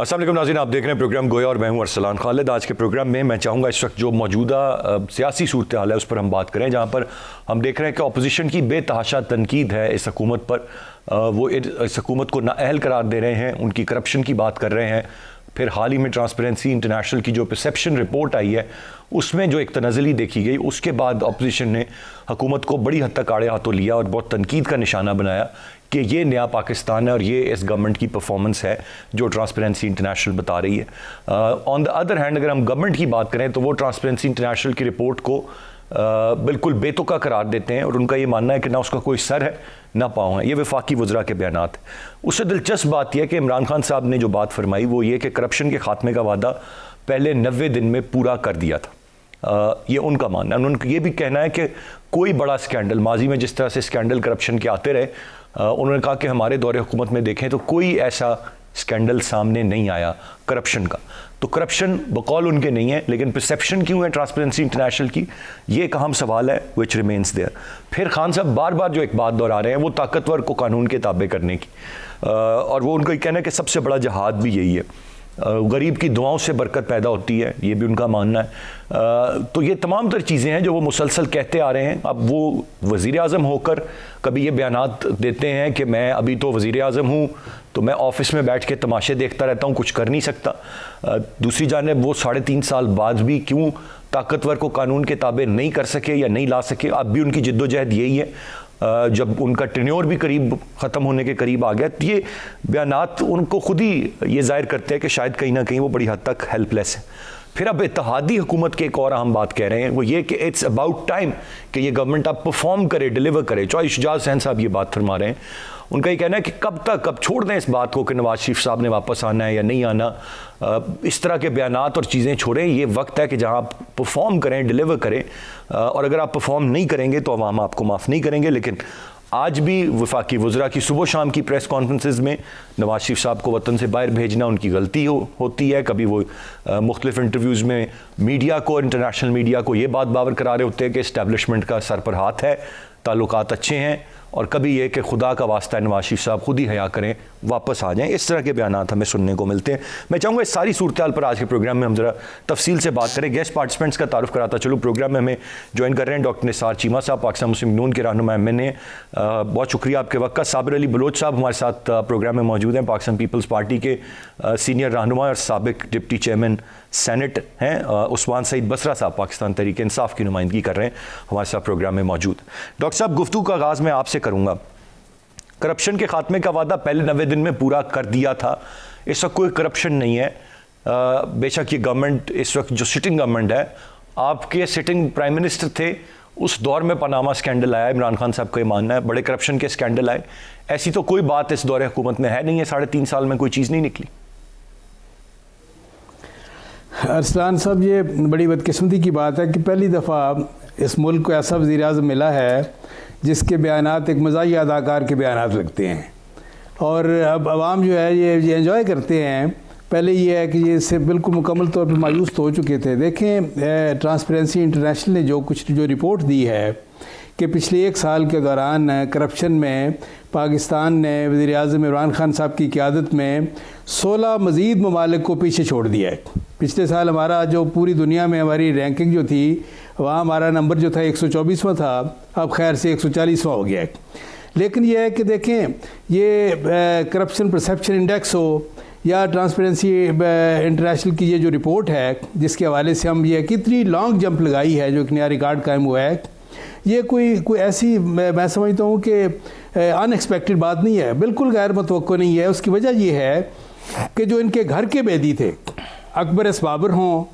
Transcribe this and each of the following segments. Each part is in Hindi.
अस्सलाम वालेकुम नाज़रीन, आप देख रहे हैं प्रोग्राम गोया और मैं हूं अरसलान खालिद। आज के प्रोग्राम में मैं चाहूँगा इस वक्त जो मौजूदा सियासी सूरत हाल है उस पर हम बात करें, जहाँ पर हम देख रहे हैं कि अपोजिशन की बेतहाशा तनकीद है इस हुकूमत पर। वो इस हुकूमत को नाअहल करार दे रहे हैं, उनकी करप्शन की बात कर रहे हैं। फिर हाल ही में ट्रांसपेरेंसी इंटरनेशनल की जो परसेप्शन रिपोर्ट आई है उसमें जो एक तनज़ली देखी गई, उसके बाद अपोजिशन ने हुकूमत को बड़ी हद तक आड़े हाथों लिया और बहुत तनकीद का निशाना बनाया कि ये नया पाकिस्तान है और ये इस गवर्नमेंट की परफॉर्मेंस है जो ट्रांसपेरेंसी इंटरनेशनल बता रही है। ऑन द अदर हैंड अगर हम गवर्नमेंट की बात करें तो वो ट्रांसपेरेंसी इंटरनेशनल की रिपोर्ट को बिल्कुल बेतुका करार देते हैं और उनका ये मानना है कि ना उसका कोई सर है ना पाँव है। ये वफाकी वज़रा के बयानात। उससे दिलचस्प बात यह कि इमरान खान साहब ने जो बात फरमाई वो ये कि करप्शन के खात्मे का वादा पहले 90 दिन में पूरा कर दिया था। ये उनका मानना है। उन्होंने ये भी कहना है कि कोई बड़ा स्कैंडल, माजी में जिस तरह से स्कैंडल करप्शन के आते रहे, उन्होंने कहा कि हमारे दौरे हुकूमत में देखें तो कोई ऐसा स्कैंडल सामने नहीं आया करप्शन का। तो करप्शन बकौल उनके नहीं है, लेकिन परसेप्शन क्यों है ट्रांसपेरेंसी इंटरनेशनल की, ये एक अहम सवाल है विच रिमेन्स देयर। फिर खान साहब बार बार जो एक बात दोहरा रहे हैं वो ताकतवर को कानून के ताबे करने की, और वो उनका कहना है कि सबसे बड़ा जहाद भी यही है। गरीब की दुआओं से बरकत पैदा होती है, ये भी उनका मानना है। तो ये तमाम तर चीज़ें हैं जो वो मुसलसल कहते आ रहे हैं। अब वो वज़ीर आज़म होकर कभी ये बयानात देते हैं कि मैं अभी तो वज़ीर आज़म हूँ तो मैं ऑफिस में बैठ के तमाशे देखता रहता हूँ, कुछ कर नहीं सकता। दूसरी जानिब वो 3.5 साल बाद भी क्यों ताकतवर को कानून के ताबे नहीं कर सके या नहीं ला सके, अब भी उनकी जिद्दोजहद यही है। जब उनका टेन्योर भी करीब ख़त्म होने के करीब आ गया, तो ये बयानात उनको खुद ही ये जाहिर करते हैं कि शायद कहीं ना कहीं वो बड़ी हद तक हेल्पलेस है। फिर अब इत्तेहादी हुकूमत के एक और अहम बात कह रहे हैं, वो ये कि इट्स अबाउट टाइम कि ये गवर्नमेंट अब परफॉर्म करे, डिलीवर करे। चौधरी शुजात हुसैन साहब ये बात फरमा रहे हैं। उनका ये कहना है कि कब तक, अब छोड़ दें इस बात को कि नवाज शरीफ साहब ने वापस आना है या नहीं आना। इस तरह के बयानात और चीज़ें छोड़ें। ये वक्त है कि जहां आप परफॉर्म करें, डिलीवर करें, और अगर आप परफॉर्म नहीं करेंगे तो अवाम आपको माफ़ नहीं करेंगे। लेकिन आज भी वफाकी वज़रा की सुबह शाम की प्रेस कॉन्फ्रेंसेस में नवाज शरीफ साहब को वतन से बाहर भेजना उनकी गलती होती है। कभी वो मुख्तलिफ इंटरव्यूज़ में मीडिया को, इंटरनेशनल मीडिया को ये बात बावर करा रहे होते हैं कि इस्टेब्लिशमेंट का सर पर हाथ है, ताल्लुकात अच्छे हैं, और कभी ये कि खुदा का वास्ता है नवाज शरीफ साहब खुद ही हया करें, वापस आ जाएं। इस तरह के बयानात हमें सुनने को मिलते हैं। मैं चाहूँगा इस सारी सूरत हाल पर आज के प्रोग्राम में हम ज़रा तफसील से बात करें। गेस्ट पार्टिसिपेंट्स का तारुफ कराता चलो। प्रोग्राम में हमें ज्वाइन कर रहे हैं डॉक्टर निसार चीमा साहब, पाकिस्तान मुस्लिम नून के रहनुमा MNA। बहुत शुक्रिया आपके वक्त का। साबिर अली बलोच साहब हमारे साथ प्रोग्राम में मौजूद हैं, पाकिस्तान पीपल्स पार्टी के सीनियर रहनुमा और साबिक डिप्टी चेयरमैन सेनेट हैं। उस्मान सईद बसरा साहब पाकिस्तान तहरीक इंसाफ की नुमाइंदगी कर रहे हैं, हमारे साथ प्रोग्राम में मौजूद। डॉक्टर साहब, गुफ्तगू का आगाज़ मैं आपसे करूँगा। करप्शन के खात्मे का वादा पहले 90 दिन में पूरा कर दिया था। इस वक्त कोई करप्शन नहीं है। बेशक ये गवर्नमेंट इस वक्त जो सिटिंग गवर्नमेंट है, आपके सिटिंग प्राइम मिनिस्टर थे उस दौर में पनामा स्कैंडल आया, इमरान खान साहब का ये मानना है, बड़े करप्शन के स्कैंडल आए। ऐसी तो कोई बात इस दौरे हुकूमत में है नहीं है, 3.5 साल में कोई चीज़ नहीं निकली। अरसलान साहब, ये बड़ी बदकिस्मती की बात है कि पहली दफ़ा इस मुल्क को ऐसा वज़ीर आज़म मिला है जिसके बयानात एक मज़ाहिया अदाकार के बयानात लगते हैं, और अब आवाम जो है ये एंजॉय करते हैं। पहले ये है कि ये इससे बिल्कुल मुकम्मल तौर पर मायूस हो चुके थे। देखें, ट्रांसपेरेंसी इंटरनेशनल ने जो रिपोर्ट दी है कि पिछले 1 साल के दौरान करप्शन में पाकिस्तान ने वज़ीर आज़म इमरान खान साहब की क़यादत में 16 मज़ीद ममालिक को पीछे छोड़ दिया है। पिछले साल हमारा जो पूरी दुनिया में हमारी रैंकिंग जो थी, वहाँ हमारा नंबर जो था 124वां था, अब खैर से 140वां हो गया है। लेकिन यह है कि देखें, ये करप्शन परसेप्शन इंडेक्स हो या ट्रांसपेरेंसी इंटरनेशनल की ये जो रिपोर्ट है जिसके हवाले से हम ये कितनी लॉन्ग जंप लगाई है, जो एक नया रिकॉर्ड कायम हुआ है, ये कोई ऐसी मैं समझता हूँ कि अनएक्सपेक्टेड बात नहीं है, बिल्कुल गैर मुतवक्को नहीं है। उसकी वजह ये है कि जो इनके घर के बैदी थे, अकबर एस बाबर हों,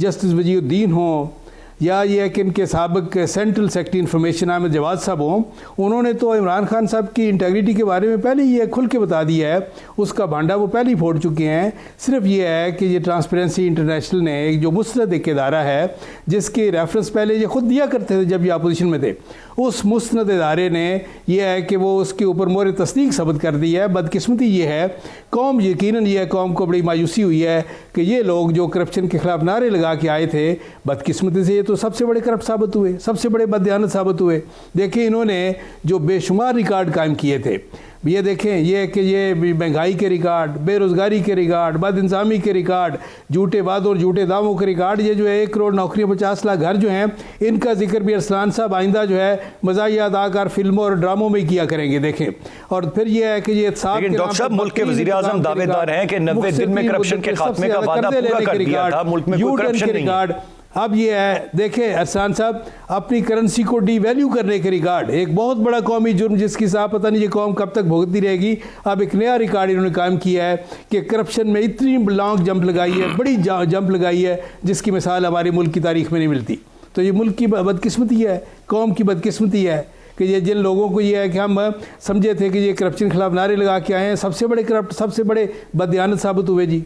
जस्टिस वजीउद्दीन हों, या ये है कि इनके साबिक central secretary information Ahmed Jawad साहब हों, उन्होंने तो इमरान खान साहब की इंटेग्रिटी के बारे में पहले ये खुल के बता दिया है। उसका भांडा वो पहले ही फोड़ चुके हैं। सिर्फ ये है कि ये ट्रांसपेरेंसी इंटरनेशनल ने एक जो मुस्तनद एक इदारा है जिसके रेफरेंस पहले ये खुद दिया करते थे जब ये अपोजिशन में थे, उस मुस्तनद इदारे ने यह है कि वो उसके ऊपर मोहर तस्दीक साबित कर दी है। बदकिस्मती ये है, कौम यकीनन ये कौम को बड़ी मायूसी हुई है कि ये लोग जो करप्शन के खिलाफ नारे लगा के आए थे, बदकिस्मती से ये तो सबसे बड़े करप्ट साबित हुए, सबसे बड़े बददियानत साबित हुए। देखिए, इन्होंने जो बेशुमार रिकॉर्ड कायम किए थे, ये देखें, ये कि ये महंगाई के रिकॉर्ड, बेरोज़गारी के रिकॉर्ड, बदइंसामी के रिकॉर्ड, झूठे वादों और झूठे दावों के रिकॉर्ड, ये जो है 1 करोड़ नौकरियाँ 50 लाख घर जो हैं, इनका जिक्र भी अरसलान साहब आइंदा जो है मज़ाहिया अदाकार फिल्मों और ड्रामों में किया करेंगे। देखें, और फिर ये है कि ये लेकिन डॉक्टर साहब, मुल्क के वज़ीर आज़म दावेदार हैं कि 90 दिन में करप्शन के खात्मे का वादा पूरा कर दिया था, मुल्क में कोई करप्शन नहीं है। अब ये है, देखें अरसान साहब, अपनी करेंसी को डीवैल्यू करने के रिकॉर्ड, एक बहुत बड़ा कौमी जुर्म जिसकी साहब पता नहीं ये कौम कब तक भुगतती रहेगी। अब एक नया रिकॉर्ड इन्होंने कायम किया है कि करप्शन में इतनी लॉन्ग जंप लगाई है, बड़ी जंप लगाई है, जिसकी मिसाल हमारे मुल्क की तारीख में नहीं मिलती। तो ये मुल्क की बदकिस्मती है, कौम की बदकिस्मती है कि ये जिन लोगों को ये है कि हम समझे थे कि ये करप्शन के खिलाफ नारे लगा के आए हैं, सबसे बड़े करप्ट, सबसे बड़े बदयानत साबित हुए जी।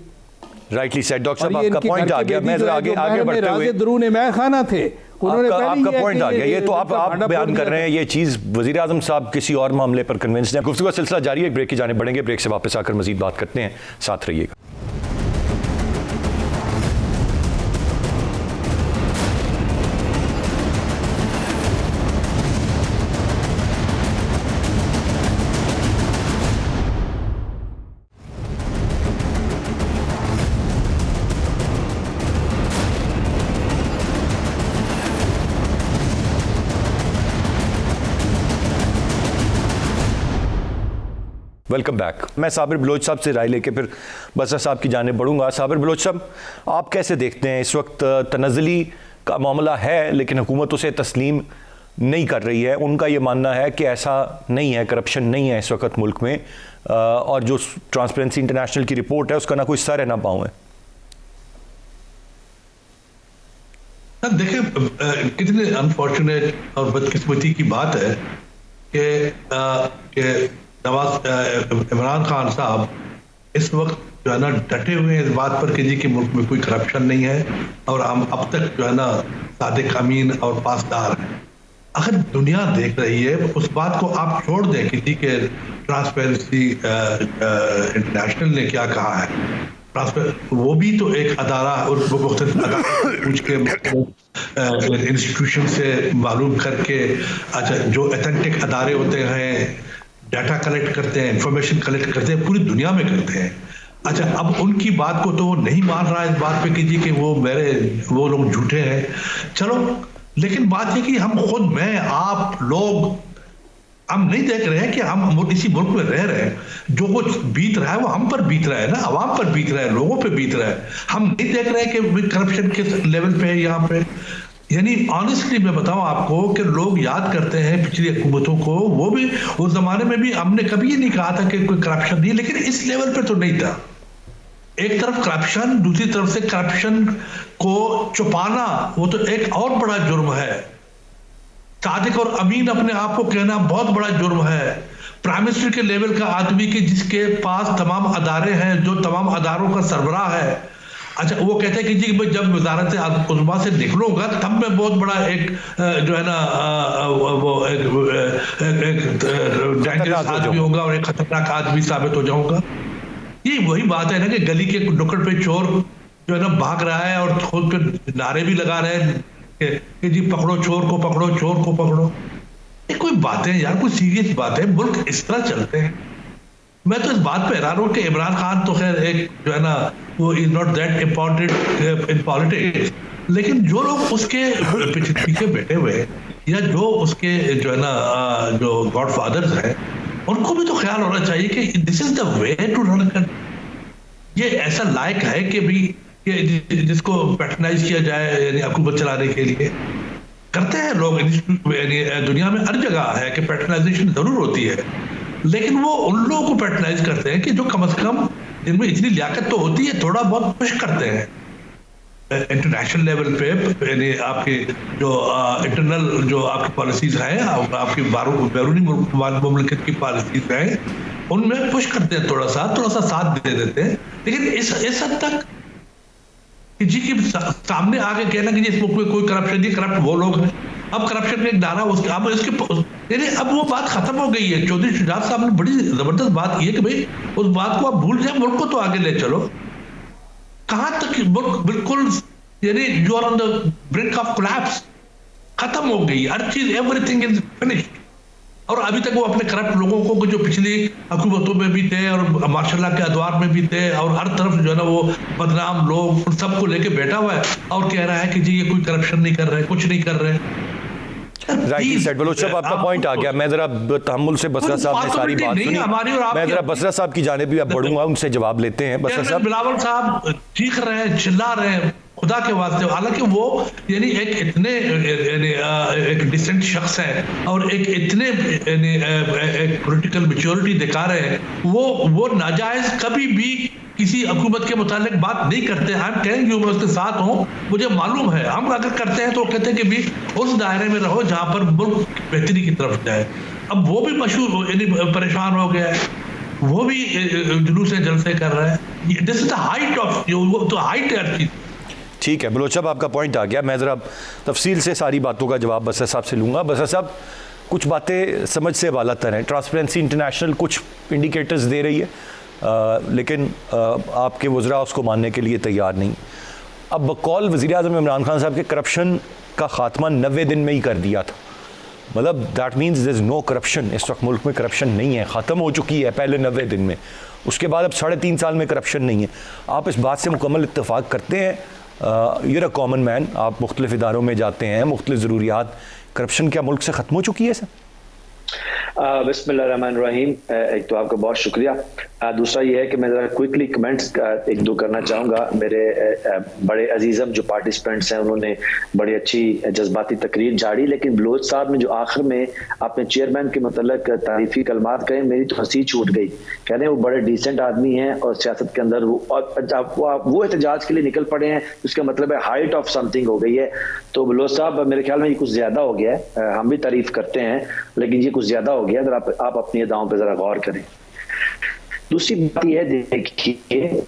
राइटली सेड डॉक्टर साहब, आपका पॉइंट आ गया। मैं आगे बढ़ते हुए, दरून मैं खाना थे, उन्होंने आपका पॉइंट आ गया। ये तो आप बयान कर रहे हैं, ये चीज़ वज़ीर आज़म साहब किसी और मामले पर कन्विंस्ड हैं। गुफ्तगू का सिलसिला जारी है, ब्रेक की जाने बढ़ेंगे, ब्रेक से वापस आकर मजीद बात करते हैं, साथ रहिएगा। Welcome back. मैं साबिर बलोच साहब से राय लेके फिर बसर साहब की जाने बढ़ूंगा। साबिर बलोच साहब, आप कैसे देखते हैं, इस वक्त तनज़्ज़ुली का मामला है लेकिन हुकूमत उसे तस्लीम नहीं कर रही है। उनका ये मानना है कि ऐसा नहीं है, करप्शन नहीं है इस वक्त मुल्क में, और जो ट्रांसपेरेंसी इंटरनेशनल की रिपोर्ट है उसका ना कोई सर है ना पाँव है। देखिए, कितने अनफॉर्चुनेट और बदकिस्मती की बात है कि इमरान खान साहब इस वक्त जो है ना डटे हुए हैं इस बात पर कि जी कि मुल्क में कोई करप्शन नहीं है और हम अब तक जो है ना सादिक अमीन और पासदार हैं। अगर दुनिया देख रही है उस बात को आप छोड़ दें कि जी के ट्रांसपेरेंसी इंटरनेशनल ने क्या कहा है, वो भी तो एक अदारा और पूछ के इंस्टीट्यूशन से मालूम करके, अच्छा जो एथेंटिक अदारे होते हैं डाटा कलेक्ट करते हैं, इंफॉर्मेशन कलेक्ट करते हैं, पूरी दुनिया में करते हैं। अच्छा, अब उनकी बात को तो वो नहीं मान रहा है इस बात पे कीजिए कि वो लोग झूठे हैं। चलो, लेकिन बात है कि हम खुद, मैं, आप लोग, हम नहीं देख रहे हैं कि हम इसी मुल्क में रह रहे हैं, जो कुछ बीत रहा है वो हम पर बीत रहा है ना, अवाम पर बीत रहा है, लोगों पे बीत रहा है। हम नहीं देख रहे हैं कि करप्शन किस लेवल पे है यहाँ पे। यानी ऑनेस्टली मैं बताऊं आपको कि लोग याद करते हैं पिछली हुकूमतों को, वो भी उस जमाने में भी हमने कभी ये नहीं कहा था कि कोई करप्शन नहीं, लेकिन इस लेवल पे तो नहीं था। एक तरफ करप्शन, दूसरी तरफ से करप्शन को छुपाना वो तो एक और बड़ा जुर्म है। सादिक और अमीन अपने आप को कहना बहुत बड़ा जुर्म है। प्राइम मिनिस्टर के लेवल का आदमी के जिसके पास तमाम अदारे हैं, जो तमाम अदारों का सरबराह है, अच्छा वो कहते हैं कि जी मैं जब वज़ारत उज़्मा से निकलूंगा तब मैं बहुत बड़ा एक जो है ना वो एक डेंजरस आदमी होगा और एक खतरनाक आदमी साबित हो जाऊंगा। ये वही बात है ना कि गली के नुक्कड़ पे चोर जो है ना भाग रहा है और खुद पे नारे भी लगा रहे हैं कि जी पकड़ो चोर को, पकड़ो चोर को, पकड़ो। ये कोई बातें यार, कोई सीरियस बात है? मुल्क इस तरह चलते हैं? मैं तो इस बात पे हैरान हूं कि इमरान खान तो खैर एक जो है ना वो is not that important in politics, लेकिन जो लोग उसके पीछे बैठे हुए या जो उसके जो है ना जो गॉडफादर्स हैं, उनको भी तो ख्याल होना चाहिए कि this is the way to run a country. ये ऐसा लायक है कि भी कि जिसको पैटर्नाइज किया जाए, यानी हुकूमत चलाने के लिए करते हैं लोग। दुनिया में हर जगह है कि पैटर्नाइजेशन जरूर होती है, लेकिन वो उन लोगों को पैटर्नाइज करते हैं कि जो कम से कम जिनमें इतनी लियाकत तो होती है, थोड़ा बहुत पुश करते हैं इंटरनेशनल लेवल पे। यानी आपकी जो इंटरनल जो आपकी पॉलिसीज हैं, आपकी बैरूनी मुल्कियत की पॉलिसीज हैं, उनमें पुश करते हैं, थोड़ा सा साथ दे देते हैं। लेकिन इस हद तक कि जी के सामने आके कहना कि इस मुल्क में कोई करप्शन नहीं, करप्ट वो लोग हैं। अब करप्शन का एक नारा उसके अब इसके यानी अब वो बात खत्म हो गई है। चौधरी शुजात साहब ने बड़ी जबरदस्त बात की है कि भाई उस बात को आप भूल जाए, मुल्क को तो आगे ले चलो। कहां तक मुल्क बिल्कुल यानी you are on the brink of collapse, खत्म हो गई हर चीज, एवरीथिंग इज फिनिश्ड। और अभी तक वो अपने करप्ट लोगों को जो पिछली हुकूमतों में भी थे और मार्शल के अदवार में भी थे और हर तरफ जो है ना वो बदनाम लोग उन सबको लेके बैठा हुआ है और कह रहा है कि जी ये कोई करप्शन नहीं कर रहे, कुछ नहीं कर रहे। राइट सेट बलोच साहब, आपका पॉइंट आ गया। मैं जरा तहम्मुल से बसरा साहब ने सारी बात सुनी, मैं जरा बसरा साहब की जानिब भी अब बढ़ूंगा, उनसे जवाब लेते हैं। बसरा साहब, बिलावल साहब चीख रहे हैं, चिल्ला रहे हैं खुदा के वास्ते, हालांकि वो यानी एक इतने एक डिसेंट शख्स है और एक इतने एक पॉलिटिकल मैच्योरिटी दिखा रहे हैं, वो नाजायज कभी भी किसी हुकूमत के मुतालिक बात नहीं करते। हम कहेंगे मैं उसके साथ हूँ, मुझे मालूम है हम अगर करते हैं तो कहते हैं कि भी उस दायरे में रहो जहां पर मुल्क बेहतरी की तरफ जाए। अब वो भी मशहूर यानी परेशान हो गया है, वो भी जुलूस जलसे कर रहा है। This is the height of तो हाइट है। ठीक है बलोच साहब, आपका पॉइंट आ गया। मैं ज़रा तफसील से सारी बातों का जवाब बसरा साहब से लूँगा। बसरा साहब, कुछ बातें समझ से बालातर हैं। ट्रांसपेरेंसी इंटरनेशनल कुछ इंडिकेटर्स दे रही है, लेकिन आपके वज़रा उसको मानने के लिए तैयार नहीं। अब बकौल वज़ीर-ए-आज़म इमरान खान साहब के करप्शन का ख़ात्मा 90 दिन में ही कर दिया था। मतलब that means there is no corruption. इस वक्त मुल्क में करप्शन नहीं है, ख़त्म हो चुकी है पहले 90 दिन में। उसके बाद अब 3.5 साल में करप्शन नहीं है। आप इस बात से मुकम्मल इत्तेफाक करते हैं? यूर अ कॉमन मैन, आप मुख्तलिफ इदारों में जाते हैं, मुख्तलिफ ज़रूरियात, करप्शन क्या मुल्क से ख़त्म हो चुकी है सर? बिस्मिल्लाहिर्रहमानिर्रहीम। एक तो आपका बहुत शुक्रिया। दूसरा ये है कि मैं ज़रा क्विकली कमेंट्स एक दो करना चाहूँगा। मेरे बड़े अजीज़म जो पार्टिसिपेंट्स हैं उन्होंने बड़ी अच्छी जज्बाती तकरीर झाड़ी, लेकिन बलोच साहब ने जो आखिर में अपने चेयरमैन के मतलब तारीफी कलमात कहे, मेरी तो हंसी छूट गई। कहते हैं वो बड़े डिसेंट आदमी हैं और सियासत के अंदर वो एहतजाज के लिए निकल पड़े हैं, उसका मतलब है हाइट ऑफ समथिंग हो गई है। तो बलोच साहब मेरे ख्याल में ये कुछ ज़्यादा हो गया है। हम भी तारीफ करते हैं लेकिन ये कुछ ज़्यादा हो गया। अगर आप अपनी अदाओं पर ज़रा गौर करें। दूसरी बात यह है, देखिए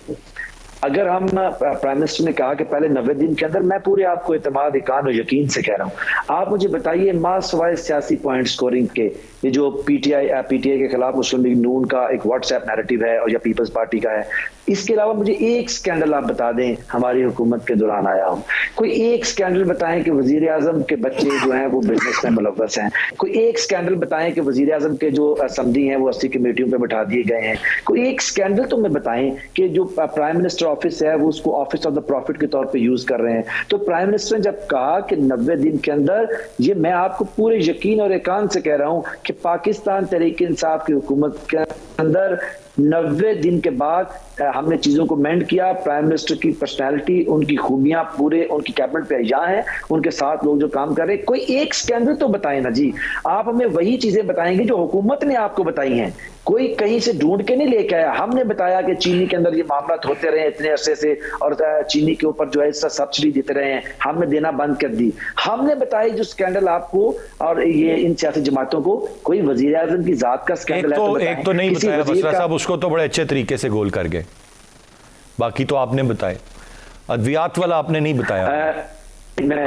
अगर हम प्राइम मिनिस्टर ने कहा कि पहले 90 दिन के अंदर, मैं पूरे आपको एतमाद इकान और यकीन से कह रहा हूं, आप मुझे बताइए मां सवाए सियासी पॉइंट स्कोरिंग के, ये जो पीटीआई के खिलाफ मुस्लिम लीग नून का एक व्हाट्सएप नैरेटिव है और या पीपल्स पार्टी का है, इसके अलावा मुझे एक स्कैंडल आप बता दें हमारी हुकूमत के दौरान आया हो। कोई एक स्कैंडल बताएं कि वजीर आजम के बच्चे जो हैं वो बिजनेस में मुलव्वस हैं। कोई एक स्कैंडल बताएं कि वजीर आजम के जो समधी हैं वो 80 कमेटियों पे बैठा दिए गए हैं। कोई एक स्कैंडल तो मैं बताएं कि जो प्राइम मिनिस्टर ऑफिस है वो उसको ऑफिस ऑफ द प्रॉफिट के तौर पे यूज कर रहे हैं। तो प्राइम मिनिस्टर ने जब कहा कि 90 दिन के अंदर, ये मैं आपको पूरे यकीन और एकांत से कह रहा हूं कि पाकिस्तान तहरीक इंसाफ की हुकूमत के अंदर 90 दिन के बाद हमने चीजों को मेंड किया। प्राइम मिनिस्टर की पर्सनालिटी, उनकी खूबियां पूरे उनकी कैबिनेट पे यहाँ हैं, उनके साथ लोग जो काम कर रहे हैं। कोई एक स्कैंडल तो बताएं ना जी। आप हमें वही चीजें बताएंगे जो हुकूमत ने आपको बताई हैं, कोई कहीं से ढूंढ के नहीं लेके आया। हमने बताया कि चीनी के अंदर ये मामला होते रहे इतने अरसे से और चीनी के ऊपर जो है सब्सिडी देते रहे हैं, हमने देना बंद कर दी। हमने बताया जो स्कैंडल आपको और ये इन सियासी जमातों को, कोई वजीर आजम की जात का स्कैंडल एक तो नहीं बताया बसरा साहब, उसको तो बड़े अच्छे तरीके से गोल कर गए, बाकी तो आपने बताए। अद्वियात वाला आपने नहीं बताया,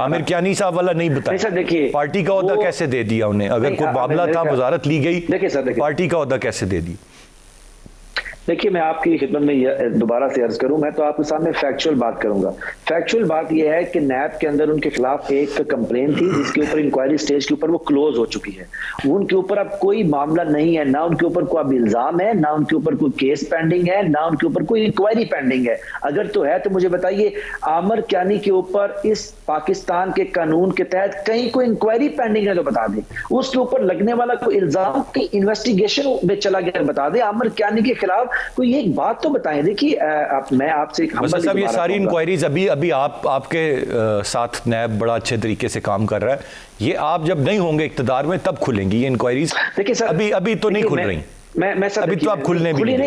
आमिर कियानी साहब वाला नहीं बताया। सर देखिए, पार्टी का ओहदा कैसे दे दिया उन्हें? अगर कोई मामला था, वजारत ली गई, पार्टी का ओहदा कैसे दे दी? देखिए मैं आपकी खिदमत में दोबारा से अर्ज करूं, मैं तो आपके सामने फैक्चुअल बात करूंगा। फैक्चुअल बात यह है कि नैब के अंदर उनके खिलाफ एक कंप्लेन थी जिसके ऊपर इंक्वायरी स्टेज के ऊपर वो क्लोज हो चुकी है। उनके ऊपर अब कोई मामला नहीं है, ना उनके ऊपर कोई इल्जाम है, ना उनके ऊपर कोई केस पेंडिंग है, ना उनके ऊपर कोई इंक्वायरी पेंडिंग है। अगर तो है तो मुझे बताइए, आमिर कियानी के ऊपर इस पाकिस्तान के कानून के तहत कहीं कोई इंक्वायरी पेंडिंग है तो बता दें। उसके ऊपर लगने वाला कोई इल्जाम की इन्वेस्टिगेशन में चला गया बता दें। आमिर कियानी के खिलाफ कोई एक बात तो बताएं। देखिए मैं आपसे साहब, ये सारी इंक्वायरीज अभी आपके साथ नैब बड़ा अच्छे तरीके से काम कर रहा है, ये आप जब नहीं होंगे इख्तिदार में तब खुलेंगी ये इंक्वायरीज। देखिए सर, अभी तो नहीं खुल रही। मैं सर अभी तो आप खुलने भी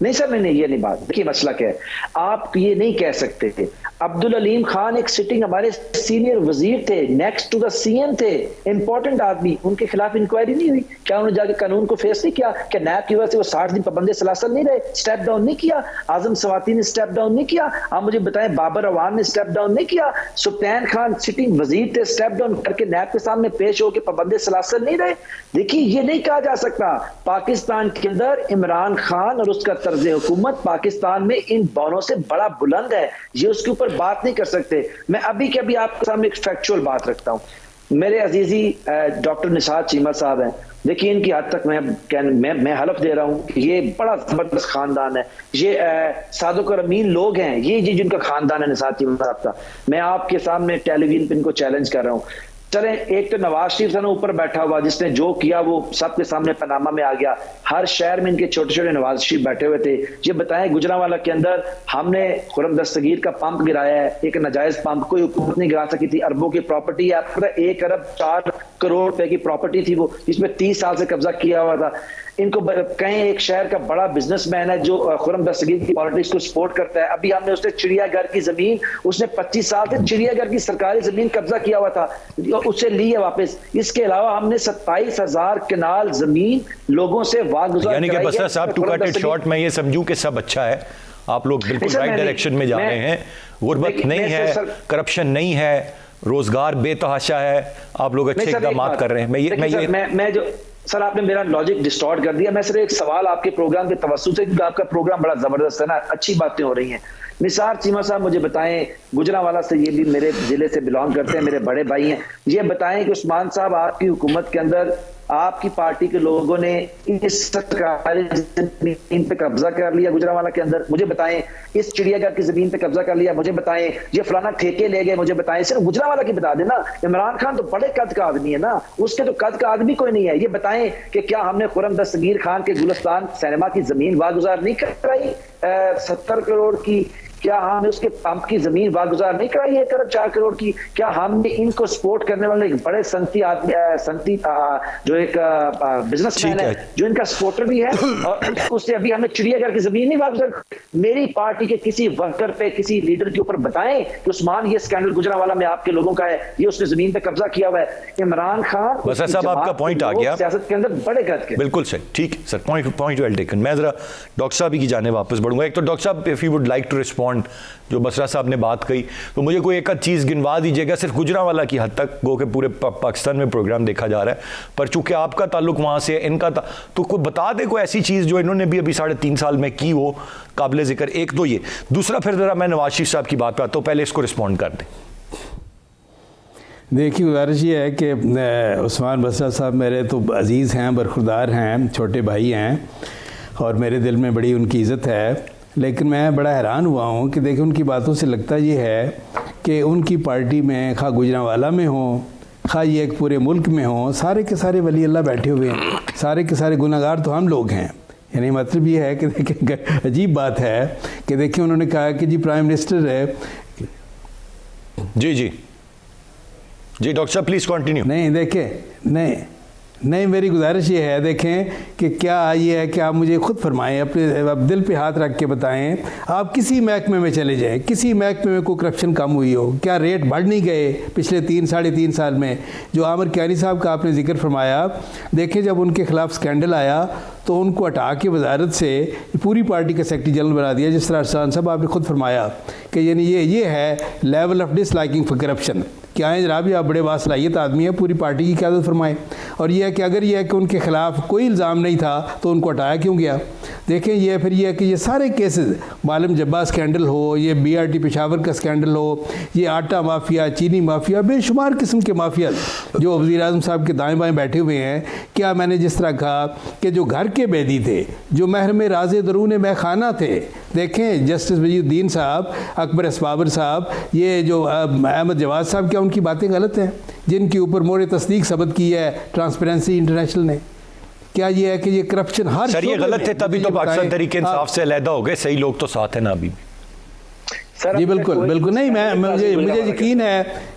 नहीं सर, नहीं ये नहीं बात। देखिए मसला क्या है, आप ये नहीं कह सकते। अब्दुल अलीम खान एक सिटिंग हमारे सीनियर वजीर थे, नेक्स्ट टू द सीएम थे, इंपॉर्टेंट आदमी, उनके खिलाफ इंक्वायरी नहीं हुई? क्या उन्होंने जाके कानून को फेस नहीं किया? क्या नैब की वजह से वो 60 दिन पाबंदी सलासल नहीं रहे? स्टेप डाउन नहीं किया? आजम सवाती ने स्टेप डाउन नहीं किया? आप मुझे बताएं, बाबर अवान ने स्टेप डाउन नहीं किया? सुल्तान खान सिटिंग वजीर थे, स्टेप डाउन करके नैब के सामने पेश होकर पाबंदी सलासल नहीं रहे? देखिए ये नहीं कहा जा सकता। पाकिस्तान के अंदर इमरान खान और उसका तर्ज हुकूमत पाकिस्तान में इन बानों से बड़ा बुलंद है, ये उसके ऊपर बात नहीं कर सकते। मैं अभी के अभी आपके सामने एक फैक्चुअल बात रखता हूं। मेरे अजीजी डॉक्टर निशात चीमा साहब हैं, देखिए इनकी हद तक मैं हलफ दे रहा हूं कि ये बड़ा जबरदस्त खानदान है, ये सादुक और अमीन लोग हैं, ये जिनका खानदान है निसार चीमा साहब का। मैं आपके सामने टेलीविजन पे इनको चैलेंज कर रहा हूं। चले, एक तो नवाज शरीफ था ना ऊपर बैठा हुआ, जिसने जो किया वो सबके सामने पनामा में आ गया। हर शहर में इनके छोटे छोटे नवाज शरीफ बैठे हुए थे। ये बताएं गुजरांवाला के अंदर हमने खुर्रम दस्तगीर का पंप गिराया है, एक नाजायज पंप, कोई हुकूमत नहीं गिरा सकी थी। अरबों की प्रॉपर्टी है, आपको पता 1 अरब 4 करोड़ रुपए की प्रॉपर्टी थी वो, जिसमें 30 साल से कब्जा किया हुआ था। इनको कहीं एक शहर का बड़ा बिजनेसमैन है जो खुर्रम दस्तगीर की पॉलिटिक्स को सपोर्ट करता है। अभी हमने उसने चिड़ियाघर की जमीन, उसने 25 साल से चिड़ियाघर की सरकारी जमीन कब्जा किया हुआ था, उससे ली है वापस। इसके अलावा हमने 27,000 कनाल जमीन लोगों से वागुजार, यानी कि बसरा साहब, टू कट इट शॉर्ट, मैं ये समझूं कि सब अच्छा है, आप लोग बिल्कुल राइट डायरेक्शन में जा रहे हैं, गुर्बत नहीं है, करप्शन नहीं है, रोजगार बेतहाशा है, आप लोग अच्छे इकदाम कर रहे हैं। मैं जो सर, आपने मेरा लॉजिक डिस्टॉर्ट कर दिया। मैं सिर्फ एक सवाल आपके प्रोग्राम के तवज्जुह से, क्योंकि आपका प्रोग्राम बड़ा जबरदस्त है ना, अच्छी बातें हो रही हैं। निसार चीमा साहब मुझे बताएं, गुजरांवाला से, ये भी मेरे जिले से बिलोंग करते हैं, मेरे बड़े भाई हैं, ये बताएं कि उस्मान साहब आपकी हुकूमत के अंदर आपकी पार्टी के लोगों ने इस सरकारी जमीन पे कब्जा कर लिया गुजरांवाला के अंदर, मुझे बताएं। इस चिड़ियाघर की जमीन पे कब्जा कर लिया, मुझे बताएं। ये फलाना ठेके ले गए, मुझे बताएं। सिर्फ गुजरांवाला की बता देना। इमरान खान तो बड़े कद का आदमी है ना, उसके तो कद का आदमी कोई नहीं है। ये बताएं कि क्या हमने खुर्रम दस्तगीर खान के गुलिस्तान सिनेमा की जमीन वागुजार नहीं कराई 70 करोड़ की? क्या हमने उसके पंप की जमीन वागुजार नहीं कराई 1 अरब 4 करोड़ की? क्या हमने इनको सपोर्ट करने वाले एक बड़े संती आदमी, जो एक बिजनेसमैन है, जो इनका सपोर्टर भी है, और उससे अभी हमने चिड़ियाघर की जमीन नहीं वागुजार? मेरी पार्टी के किसी वर्कर पे, किसी लीडर के ऊपर बताएं कि उस्मान, ये स्कैंडल गुजरांवाला में आपके लोगों का है, ये उसने जमीन पे कब्जा किया हुआ है। इमरान खान, बस साहब आपका पॉइंट आ गया, सियासत के अंदर बड़े कद के। बिल्कुल सही, ठीक है सर, पॉइंट वेल टेकन। मैं जरा डॉक्टर साहब की जाने वापस बढ़ूंगा। एक तो डॉक्टर साहब, if you would like to respond, जो बसरा साहब ने बात कही, तो मुझे कोई एक चीज़ गिनवा दीजिएगा, सिर्फ गुजरांवाला की हद तक, गो के पूरे पाकिस्तान में प्रोग्राम देखा जा रहा है, पर चूंकि आपका ताल्लुक वहाँ से, इनका तो कोई बता दे कोई ऐसी चीज़ जो इन्होंने भी अभी 3.5 साल में की हो, काबिल जिक्र। एक तो ये, दूसरा फिर ज़रा मैं नवाज शरीफ साहब की बात पे आता हूँ, पहले इसको रिस्पॉन्ड कर दें। देखिए, गुजारिश ये है कि उस्मान बसरा साहब मेरे तो अजीज़ हैं, बरखुरदार हैं, छोटे भाई हैं, और मेरे दिल में बड़ी उनकी इज़्ज़त है। लेकिन मैं बड़ा हैरान हुआ हूँ कि देखिए, उनकी बातों से लगता ये है कि उनकी पार्टी में, खा गुजरांवाला में हो, खा ये एक पूरे मुल्क में हो, सारे के सारे वली अल्लाह बैठे हुए हैं, सारे के सारे गुनाहगार तो हम लोग हैं। यानी मतलब ये है कि देखिए, अजीब बात है कि देखिए, उन्होंने कहा कि जी प्राइम मिनिस्टर है। जी डॉक्टर साहब प्लीज़ कंटिन्यू। नहीं, देखें, नहीं, मेरी गुजारिश ये है, देखें कि क्या ये है कि आप मुझे खुद फरमाएं, अपने दिल पे हाथ रख के बताएं, आप किसी महकमे में चले जाएं, किसी महकमे में कोई करप्शन कम हुई हो? क्या रेट बढ़ नहीं गए पिछले 3-3.5 साल में? जो आमिर कियानी साहब का आपने जिक्र फरमाया, देखें जब उनके खिलाफ स्कैंडल आया तो उनको हटा के वजारत से पूरी पार्टी का सेक्रेटरी जनरल बना दिया, जिस तरह अरसलान साहब आपने खुद फरमाया कि यानी ये है level of disliking for corruption. क्या है जनाब, आप बड़े बासलाहियत आदमी है, पूरी पार्टी की क़यादत फरमाएं। और यह है कि अगर यह है कि उनके खिलाफ कोई इल्ज़ाम नहीं था तो उनको हटाया क्यों गया? देखें, ये फिर यह है कि ये सारे केसेस, मालूम जब्बा स्कैंडल हो, ये BRT पेशावर का स्कैंडल हो, ये आटा माफिया, चीनी माफिया, बेशुमार किस्म के माफिया जो वज़ीर आज़म साहब के दाएँ बाएँ बैठे हुए हैं। क्या मैंने जिस तरह कहा कि जो घर के बैदी थे, जो महरम राज़े दरून महखाना थे, देखें जस्टिस वजीउद्दीन साहब, अकबर असबाबर साहब, ये जो अहमद जवाद साहब, क्या उनकी बातें गलत हैं जिनके ऊपर मोरे तस्दीक सबत की है ट्रांसपेरेंसी इंटरनेशनल ने? क्या ये है कि ये करप्शन हर सर, ये गलत थे तभी तो पाकिस्तान तरीके इंसाफ से अलहदा हो गए, सही लोग तो साथ हैं ना अभी भी। जी बिल्कुल नहीं,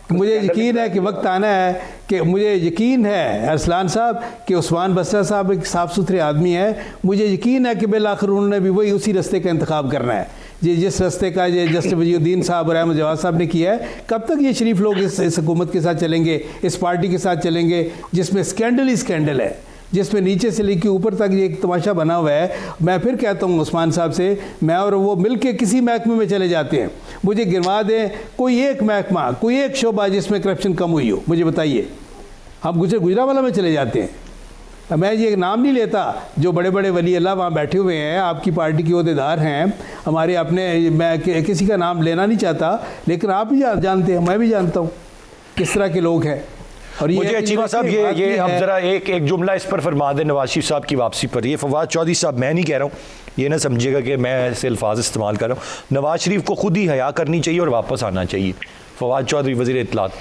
मुझे यकीन है कि वक्त आना है, कि मुझे यकीन है अरसलान साहब कि उस्मान बसरा साहब एक साफ़ सुथरे आदमी है। मुझे यकीन है कि बिल आखिर उन्होंने भी वही उसी रास्ते का इंतखाब करना है, जिस रास्ते का ये जस्टिस वजीउद्दीन साहब और अहमद जवाद साहब ने किया है। कब तक ये शरीफ लोग इस हुकूमत के साथ चलेंगे, इस पार्टी के साथ चलेंगे जिसमें स्कैंडल ही स्कैंडल है, जिसमें नीचे से लेकर ऊपर तक ये एक तमाशा बना हुआ है? मैं फिर कहता हूँ उस्मान साहब से, मैं और वो मिल के किसी महकमे में चले जाते हैं, मुझे गिनवा दें कोई एक महकमा, कोई एक शोबा जिसमें करप्शन कम हुई हो, मुझे बताइए। हम गुजरांवाला में चले जाते हैं। मैं ये नाम नहीं लेता, जो बड़े बड़े वली अल्लाह वहाँ बैठे हुए हैं, आपकी पार्टी के ओहदेदार हैं, हमारे अपने, मैं किसी का नाम लेना नहीं चाहता, लेकिन आप भी जानते हैं, मैं भी जानता हूँ किस तरह के लोग हैं। और मुझे चीमा साहब ये अब जरा एक जुमला इस पर फरमा दें नवाज शरीफ साहब की वापसी पर। ये फवाद चौधरी साहब, मैं नहीं कह रहा हूँ, ये ना समझिएगा कि मैं ऐसे अल्फाज इस्तेमाल कर रहा हूँ। नवाज शरीफ को खुद ही हया करनी चाहिए और वापस आना चाहिए। फवाद चौधरी, वज़ीर इत्तलात।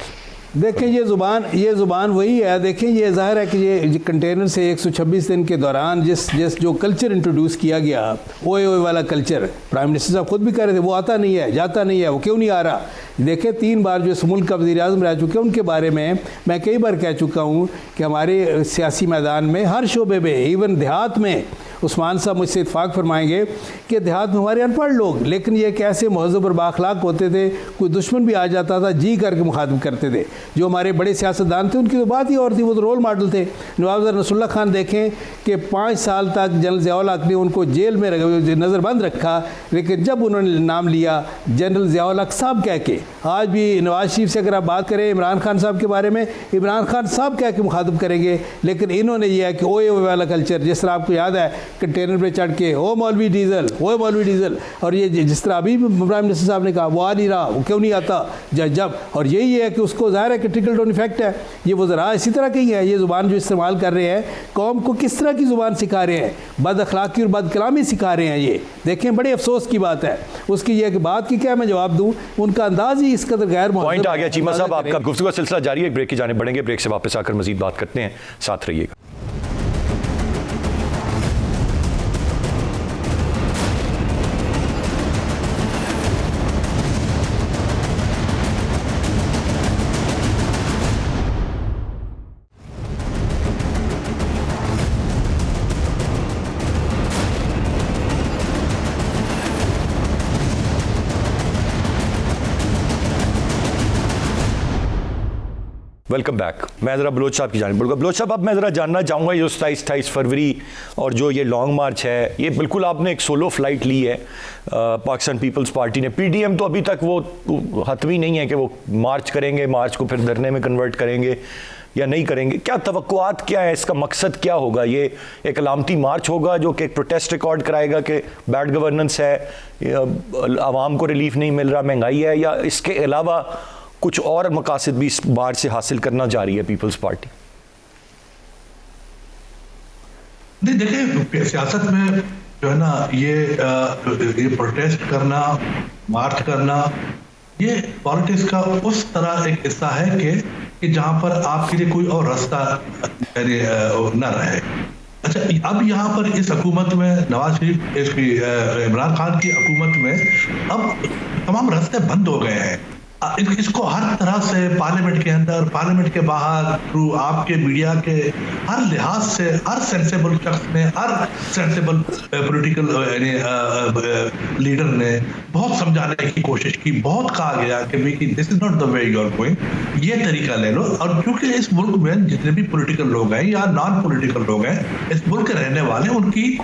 देखें ये ज़ुबान वही है। देखें ये ज़ाहिर है कि ये कंटेनर से 126 दिन के दौरान जिस जो कल्चर इंट्रोड्यूस किया गया, ओए ओए वाला कल्चर, प्राइम मिनिस्टर साहब खुद भी कह रहे थे वो आता नहीं है, जाता नहीं है, वो क्यों नहीं आ रहा। देखें 3 बार जो इस मुल्क का वज़ीर आज़म रह चुके हैं, उनके बारे में मैं कई बार कह चुका हूँ कि हमारे सियासी मैदान में हर शोबे में, इवन देहात में, उस्मान साहब मुझसे इत्फाक फरमाएंगे कि देहात में हमारे अनपढ़ लोग, लेकिन ये कैसे महज़ब और बाखलाक होते थे, कोई दुश्मन भी आ जाता था जी करके मुखातिब करते थे। जो हमारे बड़े सियासतदान थे उनकी तो बात ही और थी, वो तो रोल मॉडल थे। नवाब नसरुल्लाह खान देखें कि 5 साल तक जनरल ज़ियाउल हक ने उनको जेल में नज़रबंद रखा, लेकिन जब उन्होंने नाम लिया जनरल ज़ियाउल हक साहब कह के, आज भी नवाज शरीफ से अगर आप बात करें इमरान खान साहब के बारे में, इमरान खान साहब कह के मुखातिब करेंगे, लेकिन इन्होंने यह है कि ओए ओए वाला कल्चर, जिस तरह आपको याद है कंटेनर पे चढ़ के ओ मौलवी डीजल, ओ मौलवी डीजल, और ये जिस तरह अभी प्राइम मिनिस्टर साहब ने कहा वो आ नहीं रहा, वो क्यों नहीं आता जब, और यही है कि उसको ज़ाहिर है कि ट्रिकल डाउन इफेक्ट है। ये वज़रा इसी तरह की है, ये ज़ुबान जो इस्तेमाल कर रहे हैं, कौम को किस तरह की ज़ुबान सिखा रहे हैं, बद अखलाकी और बद कलामी सिखा रहे हैं। ये देखें बड़े अफसोस की बात है। उसकी ये कि बात की क्या मैं जवाब दूँ, उनका अंदाज़ ही इस कदर गैर पॉइंट आ गया। चीमा साहब आपका गुफ्तगू का सिलसिला जारी है, ब्रेक की जाने बढ़ेंगे, ब्रेक से वापस आकर मजीद बात करते हैं, साथ रहिएगा। Welcome back. मैं ज़रा बलोच साहब की जानिब बोलूँगा। बलोच साहब, अब मैं ज़रा जानना चाहूँगा ये 27-28 फरवरी और जो ये लॉन्ग मार्च है, ये बिल्कुल आपने एक सोलो फ्लाइट ली है पाकिस्तान पीपल्स पार्टी ने। पीडीएम तो अभी तक वो हतमी नहीं है कि वो मार्च करेंगे, मार्च को फिर धरने में कन्वर्ट करेंगे या नहीं करेंगे। क्या तवक्कुआत क्या है, इसका मकसद क्या होगा? ये एक अलामती मार्च होगा जो कि एक प्रोटेस्ट रिकॉर्ड कराएगा कि बैड गवर्नेंस है, आवाम को रिलीफ नहीं मिल रहा, महंगाई है, या इसके अलावा कुछ और मकासद भी इस बार से हासिल करना जा रही है पीपल्स पार्टी? नहीं, देखिए सियासत में जो है ना ये प्रोटेस्ट करना, मार्च करना, ये पॉलिटिक्स का उस तरह एक हिस्सा है कि जहां पर आपके लिए कोई और रास्ता न रहे। अच्छा, अब यहाँ पर इस हुकूमत में नवाज शरीफ, इमरान खान की हुकूमत में अब तमाम रास्ते बंद हो गए हैं। इसको हर तरह से पार्लियामेंट के अंदर, पार्लियामेंट के बाहर, थ्रू आपके मीडिया के हर लिहाज से हर सेंसेबल शख्स ने, हर सेंसेबल पॉलिटिकल लीडर ने बहुत समझाने की कोशिश की। बहुत कहा गया कि भाई this is not the way you are going, ये तरीका ले लो। और क्योंकि इस मुल्क में जितने भी पॉलिटिकल लोग हैं या नॉन पॉलिटिकल लोग हैं, इस मुल्क के रहने वाले, उनकी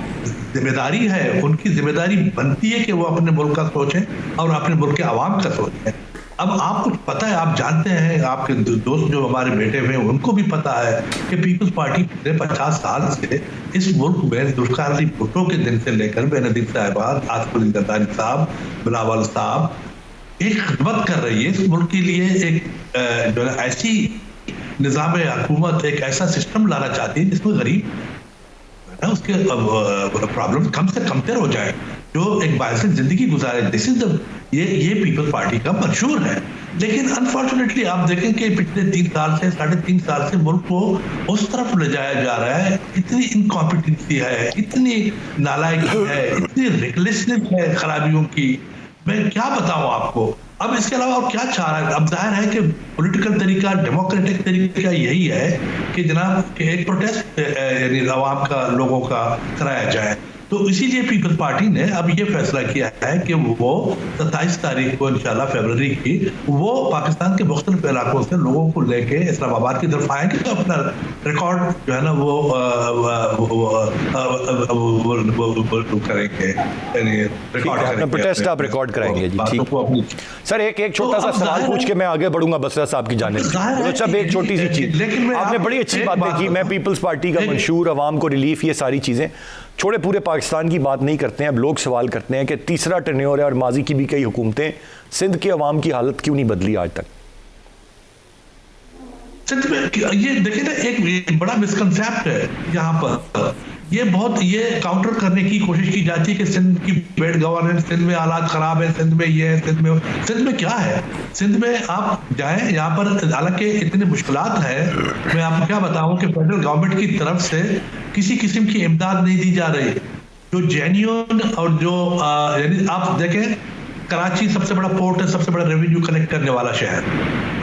जिम्मेदारी है, उनकी जिम्मेदारी बनती है कि वो अपने मुल्क का सोचें और अपने मुल्क के आवाम का सोचें। अब आपको पता है, आप जानते हैं, आपके दोस्त जो हमारे बैठे हुए हैं उनको भी पता है कि पीपल्स पार्टी पिछले 50 साल से इस मुल्क में जुल्फ़िकार अली भुट्टो के दिन से लेकर बेनज़ीर साहिबान, आसिफ ज़रदारी साहब, बिलावल साहब एक खिदमत कर रही है इस मुल्क के लिए। एक जो है ऐसी निज़ाम हुकूमत, एक ऐसा सिस्टम लाना चाहती है जिसमें गरीब उसके प्रॉब्लम कम से कमतर हो जाए, जो एक बायसिन जिंदगी गुजारे। दिस इज द ये पीपल्स पार्टी का मंशूर है। लेकिन अनफॉर्चुनेटली आप देखें कि पिछले 3 साल से, 3.5 साल से मुल्क को उस तरफ ले जाया जा रहा है। इतनी इनकॉम्पिटेंसी है, इतनी नालायकी है, इतनी रिकलेसनेस है खराबियों की, मैं क्या बताऊं आपको। अब इसके अलावा और क्या चाह रहा है? अब जाहिर है कि पॉलिटिकल तरीका, डेमोक्रेटिक तरीका यही है कि जनाब कि एक प्रोटेस्ट यानी आवाम का, लोगों का कराया जाए। तो इसीलिए पीपल्स पार्टी ने अब ये फैसला किया है कि वो 27 तारीख को इंशाल्लाह फरवरी की वो पाकिस्तान के मुख्तलिफ इलाकों से लोगों को लेके इस्लामाबाद की तरफ आएंगे, तो अपना रिकॉर्ड जो है ना वो करेंगे, प्रोटेस्ट आप रिकॉर्ड कराएंगे जी। ठीक सर, एक छोटा सा सवाल पूछ के मैं आगे बढ़ूंगा बसरा साहब की जानिब। अच्छा, एक छोटी सी चीज, आपने बड़ी अच्छी बातें की, मैं पीपल्स पार्टी का मंशूर, आवाम को रिलीफ, ये सारी चीजें छोड़े, पूरे पाकिस्तान की बात नहीं करते हैं। अब लोग सवाल करते हैं कि तीसरा टेन्योर है और माजी की भी कई हुकूमतें, सिंध के अवाम की हालत क्यों नहीं बदली आज तक? सिंध में ये देखिए ना, एक बड़ा मिसकंसेप्ट है यहाँ पर। ये काउंटर करने की कोशिश की जाती है कि सिंध की बेड गवर्नेंस, सिंध में हालात खराब है, सिंध में ये है, सिंध में क्या है? सिंध में आप जाएं, यहाँ पर हालांकि इतनी मुश्किलात है, मैं आपको क्या बताऊं कि फेडरल गवर्नमेंट की तरफ से किसी किस्म की इमदाद नहीं दी जा रही। जो जेन्युइन और जो यानी आप देखें, कराची सबसे बड़ा पोर्ट है, सबसे बड़ा रेवेन्यू कलेक्ट करने वाला शहर।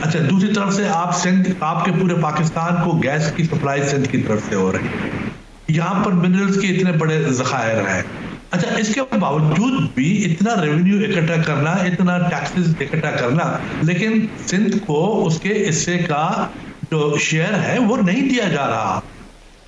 अच्छा, दूसरी तरफ से आप सिंध, आपके पूरे पाकिस्तान को गैस की सप्लाई सिंध की तरफ से हो रही है। यहाँ पर मिनरल्स के इतने बड़े ज़खायर हैं। अच्छा, इसके बावजूद भी इतना रेवेन्यू इकट्ठा करना, इतना टैक्सेस इकट्ठा करना, लेकिन सिंध को उसके हिस्से का जो शेयर है वो नहीं दिया जा रहा।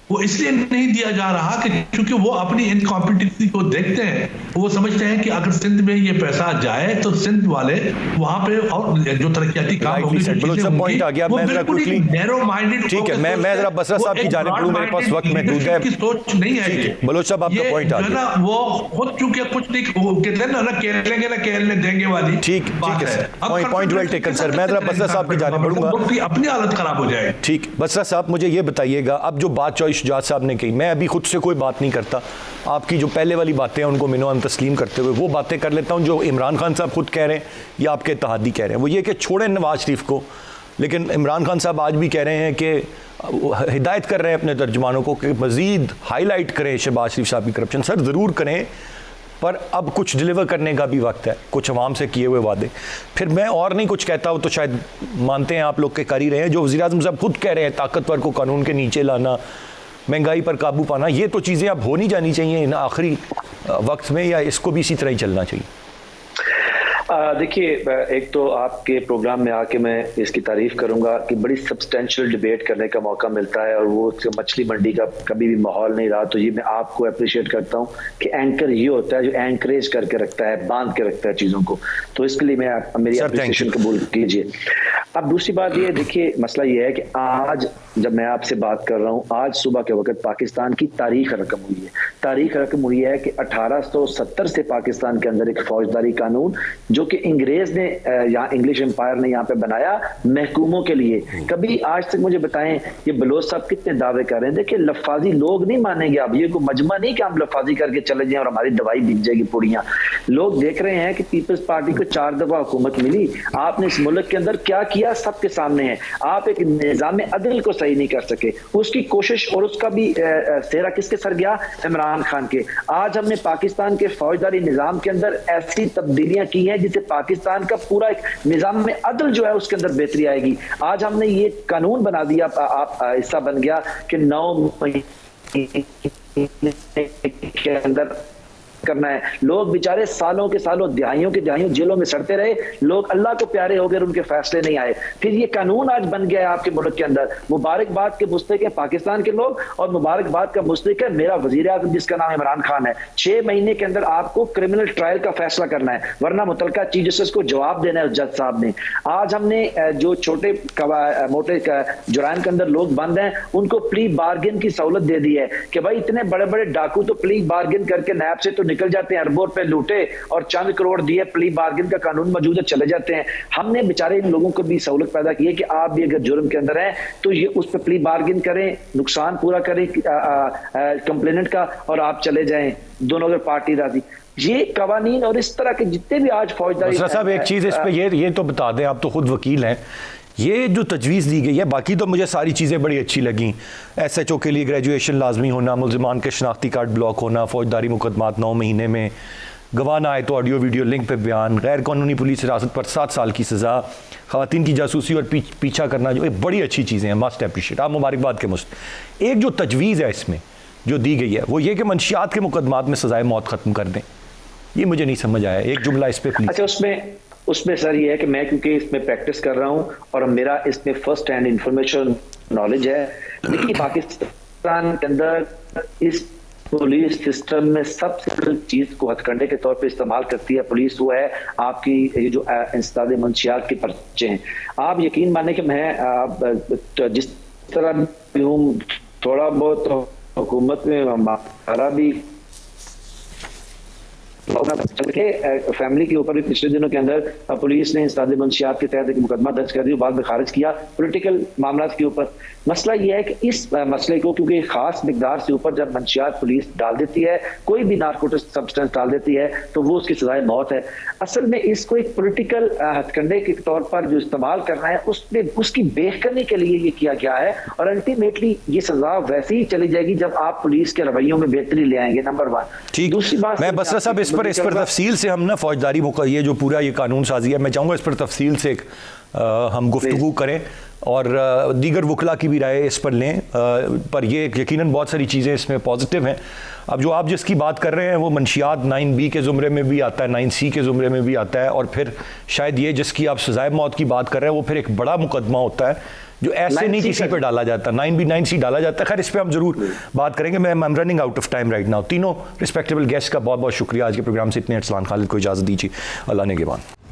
वो इसलिए नहीं दिया जा रहा कि क्योंकि वो अपनी इनकॉम्पिटेंसी को देखते हैं। वो समझते हैं कि अगर सिंध में ये पैसा जाए तो सिंध वाले वहां पे और जो तरक्याती काम होंगे, पॉइंट आ गया। मैं जरा क्विकली, नैरो माइंडेड, ठीक है, मैं जरा बसरा साहब की जानिब बढ़ूं, मेरे पास वक्त महदूद है, की सोच नहीं है। बलोच साहब आपका पॉइंट आ गया। वो खुद चूंकि कुछ नहीं कहते हैं ना, खेलेंगे ना खेलने देंगे वाली, ठीक है, पॉइंट वेल टेकन सर। मैं जरा बसरा साहब की जानिब बढ़ूंगा, अपनी हालत खराब हो जाए। ठीक, बसरा साहब मुझे ये बताइएगा, अब जो बात शुजात साहब ने कही, मैं अभी खुद से कोई बात नहीं करता, आपकी जो पहले वाली बातें हैं उनको मिनो हम तस्लीम करते हुए वो बातें कर लेता हूं जो इमरान खान साहब खुद कह रहे हैं या आपके इत्तेहादी कह रहे हैं। वो ये कि छोड़ें नवाज शरीफ को, लेकिन इमरान खान साहब आज भी कह रहे हैं कि हिदायत कर रहे हैं अपने तर्जुमानों को कि मज़ीद हाईलाइट करें शहबाज शरीफ साहब की करप्शन। सर ज़रूर करें, पर अब कुछ डिलीवर करने का भी वक्त है, कुछ अवाम से किए हुए वादे। फिर मैं और नहीं कुछ कहता हूँ तो शायद मानते हैं आप लोग के कर ही रहे हैं, जो वज़ीर-ए-आज़म साहब खुद कह रहे हैं, ताकतवर को कानून के नीचे लाना, महंगाई पर काबू पाना, ये तो चीज़ें अब हो नहीं जानी चाहिए इन आखिरी वक्त में, या इसको भी इसी तरह ही चलना चाहिए? देखिए, एक तो आपके प्रोग्राम में आके मैं इसकी तारीफ करूंगा कि बड़ी सब्सटेंशियल डिबेट करने का मौका मिलता है, और वो मछली मंडी का कभी भी माहौल नहीं रहा। तो ये मैं आपको अप्रिशिएट करता हूं कि एंकर ये होता है जो एंकरेज करके रखता है, बांध के रखता है चीज़ों को। तो इसके लिए मैं मेरी अप्रिशिएशन कबूल कीजिए। अब दूसरी बात ये, देखिए मसला ये है कि आज जब मैं आपसे बात कर रहा हूँ, आज सुबह के वक्त पाकिस्तान की तारीख रकम हुई है। तारीख रकम हुई है कि 1870 से पाकिस्तान के अंदर एक फौजदारी कानून जो कि अंग्रेज ने यहाँ इंग्लिश एम्पायर ने यहाँ पे बनाया महकूमों के लिए। कभी आज तक मुझे बताएं, ये बलोच साहब कितने दावे कर रहे हैं। देखिए, लफाजी लोग नहीं मानेंगे। अब ये कोई मजमा नहीं कि हम लफाजी करके चले जाएं और हमारी दवाई बिक जाएगी पूड़ियां। लोग देख रहे हैं कि पीपल्स पार्टी को 4 दफा हुकूमत मिली, आपने इस मुल्क के अंदर क्या किया सबके सामने है। आप एक निजाम अदल को सही नहीं कर सके, उसकी कोशिश और उसका भी सेहरा किसके सर गया? इमरान खान के। आज हमने पाकिस्तान के फौजदारी निजाम के अंदर ऐसी तब्दीलियां की हैं जिससे पाकिस्तान का पूरा एक निजाम में अदल जो है उसके अंदर बेहतरी आएगी। आज हमने ये कानून बना दिया, आप हिस्सा बन गया कि 9 महीने के अंदर करना है। लोग बेचारे सालों के सालों, दिहाइयों के दिहाइयों जेलों में सड़ते रहे, लोग अल्लाह को प्यारे हो गए, उनके फैसले नहीं आए। फिर ये कानून आज बन गया है आपके मुल्क के अंदर। मुबारकबाद के मुस्तहिक है पाकिस्तान के लोग, और मुबारकबाद का मुस्तहिक है मेरा वजीर आज़म जिसका नाम इमरान खान है। 6 महीने के अंदर आपको क्रिमिनल ट्रायल का फैसला करना है, वरना मुतलका चीफ जस्टिस को जवाब देना है उस जज साहब ने। आज हमने जो छोटे मोटे जुराइम के अंदर लोग बंद हैं उनको प्ली बार्गेन की सहूलत दे दी है कि भाई इतने बड़े बड़े डाकू तो प्ली बार्गेन करके नैब से तो निकल जाते हैं, अरबों रुपए लूटे और चंद करोड़ दिए, प्ली बार्गेन का कानून मौजूद है, चले जाते हैं। हमने बेचारे इन लोगों को भी सहूलत पैदा की है कि आप भी अगर जुर्म के अंदर हैं तो ये उस पर प्ली बार्गेन करें, नुकसान पूरा करें कंप्लेनेंट का, और आप चले जाएं, दोनों अगर पार्टी राजी। ये कवानीन और इस तरह के जितने भी आज फौजदारी साहब, एक चीज इस पे ये तो बता दें, आप तो खुद वकील हैं, ये जो तजवीज़ दी गई है, बाकी तो मुझे सारी चीज़ें बड़ी अच्छी लगीं। SHO के लिए ग्रेजुएशन लाजमी होना, मुल्ज़िमान के शनाख्ती कार्ड ब्लॉक होना, फौजदारी मुकदमात 9 महीने में, गवाह ना आए तो ऑडियो वीडियो लिंक पे बयान, गैर कानूनी पुलिस हिरासत पर 7 साल की सज़ा, ख़वातीन की जासूसी और पीछा करना, जो बड़ी अच्छी चीज़ें हैं, मस्ट अप्रिशिएट, आप मुबारकबाद के मुस्त। एक जो तजवीज़ है इसमें जो दी गई है वो ये कि मंशियात के मुकदमात में सज़ाए मौत ख़त्म कर दें, ये मुझे नहीं समझ आया, एक जुमला इस पर प्लीज़। अच्छा, उसमें सर ये है कि मैं क्योंकि इसमें प्रैक्टिस कर रहा हूं और मेरा इसमें फर्स्ट हैंड इंफॉर्मेशन नॉलेज है। देखिए, पाकिस्तान के अंदर इस पुलिस सिस्टम में सबसे चीज को हथकंडे के तौर पे इस्तेमाल करती है पुलिस, वो है आपकी ये जो इंसदाद मंशियात के पर्चे हैं। आप यकीन माने कि मैं जिस तरह भी हूँ, थोड़ा बहुत हुकूमत में हमारा भी फैमिली के ऊपर भी पिछले दिनों के अंदर पुलिस ने इंसदाद मंशियात के तहत एक मुकदमा दर्ज कर दिया, बाद में खारिज किया पॉलिटिकल मामला के ऊपर। मसला यह है कि इस मसले को क्योंकि खास मिकदार से ऊपर जब मंशियात पुलिस डाल देती है, कोई भी नारकोटिक सब्सटेंस डाल देती है, तो वो उसकी सजाए मौत है। असल में इसको एक पॉलिटिकल हथकंडे के तौर पर जो इस्तेमाल करना है उसकी बेख करने के लिए ये किया गया है, और अल्टीमेटली ये सजा वैसे ही चली जाएगी जब आप पुलिस के रवैयों में बेहतरी ले आएंगे, नंबर 1। दूसरी बात, मैं बसरा साहब इस पर तफसील से हम ना फौजदारी ये जो पूरा ये कानून साजी है, मैं चाहूँगा इस पर तफसील से हम गुफ्तगू करें और दीगर वकला की भी राय इस पर लें। पर ये यकीनन बहुत सारी चीज़ें इसमें पॉजिटिव हैं। अब जो आप जिसकी बात कर रहे हैं वो मंशियात 9B के ज़ुमरे में भी आता है, 9C के ज़ुमरे में भी आता है, और फिर शायद ये जिसकी आप सजाए मौत की बात कर रहे हैं वो फिर एक बड़ा मुकदमा होता है जो ऐसे नहीं किसी पे डाला जाता, 9B 9C डाला जाता है। खैर इस पे हम जरूर बात करेंगे। मैं running out of time right now. तीनों रिस्पेक्टेबल गेस्ट का बहुत बहुत शुक्रिया। आज के प्रोग्राम से इतने अरसलान खालिद को इजाज़त दीजिए। अल्लाह ने के बाद।